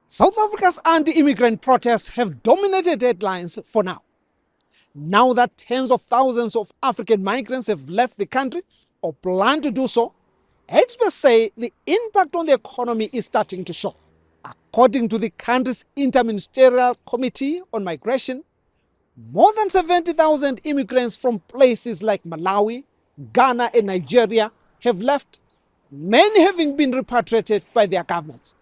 South Africa's anti-immigrant protests have dominated headlines for now. Now that tens of thousands of African migrants have left the country or plan to do so, experts say the impact on the economy is starting to show. According to the country's Interministerial Committee on Migration, more than 70,000 immigrants from places like Malawi, Ghana and Nigeria have left, many having been repatriated by their governments.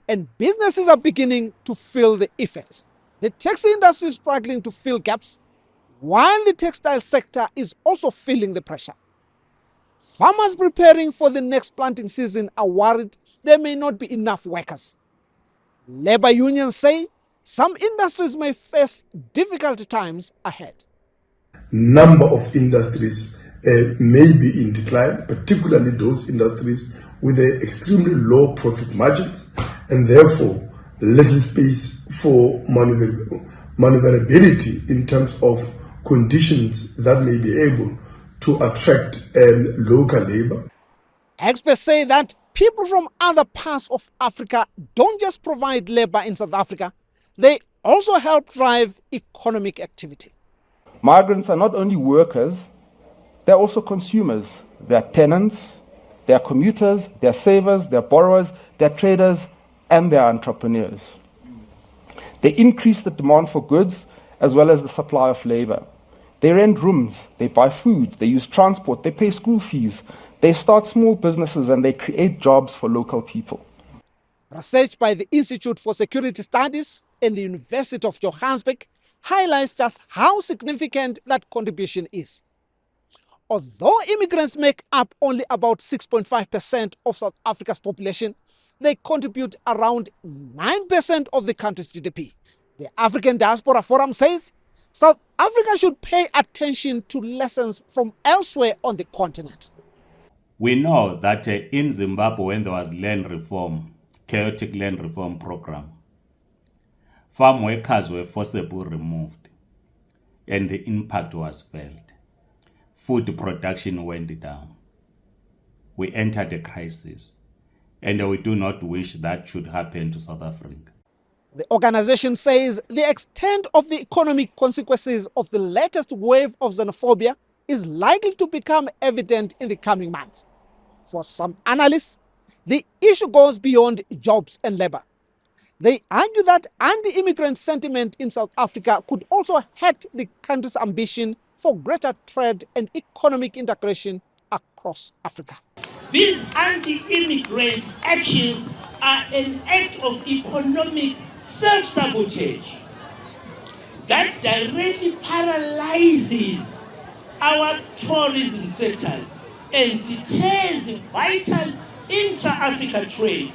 And businesses are beginning to feel the effects. The taxi industry is struggling to fill gaps, while the textile sector is also feeling the pressure. Farmers preparing for the next planting season are worried there may not be enough workers. Labor unions say some industries may face difficult times ahead. Number of industries may be in decline, particularly those industries with extremely low profit margins and therefore little space for maneuverability in terms of conditions that may be able to attract local labor. Experts say that people from other parts of Africa don't just provide labor in South Africa, they also help drive economic activity. Migrants are not only workers, they're also consumers. They're tenants, they're commuters, they're savers, they're borrowers, they're traders, and they're entrepreneurs. They increase the demand for goods as well as the supply of labor. They rent rooms, they buy food, they use transport, they pay school fees, they start small businesses, and they create jobs for local people. Research by the Institute for Security Studies and the University of Johannesburg highlights just how significant that contribution is. Although immigrants make up only about 6.5% of South Africa's population, they contribute around 9% of the country's GDP. The African Diaspora Forum says South Africa should pay attention to lessons from elsewhere on the continent. We know that in Zimbabwe, when there was land reform, chaotic land reform program, farm workers were forcibly removed and the impact was felt. Food production went down. We entered a crisis, and we do not wish that should happen to South Africa. The organization says the extent of the economic consequences of the latest wave of xenophobia is likely to become evident in the coming months. For some analysts, the issue goes beyond jobs and labor. They argue that anti-immigrant sentiment in South Africa could also hurt the country's ambition for greater trade and economic integration across Africa. These anti-immigrant actions are an act of economic self-sabotage that directly paralyzes our tourism sectors and deters the vital intra-Africa trade,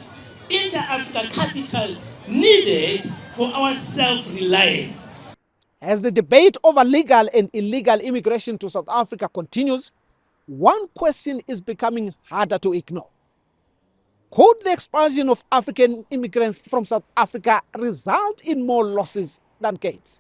inter-Africa capital needed for our self-reliance. As the debate over legal and illegal immigration to South Africa continues, one question is becoming harder to ignore. Could the expulsion of African immigrants from South Africa result in more losses than gains?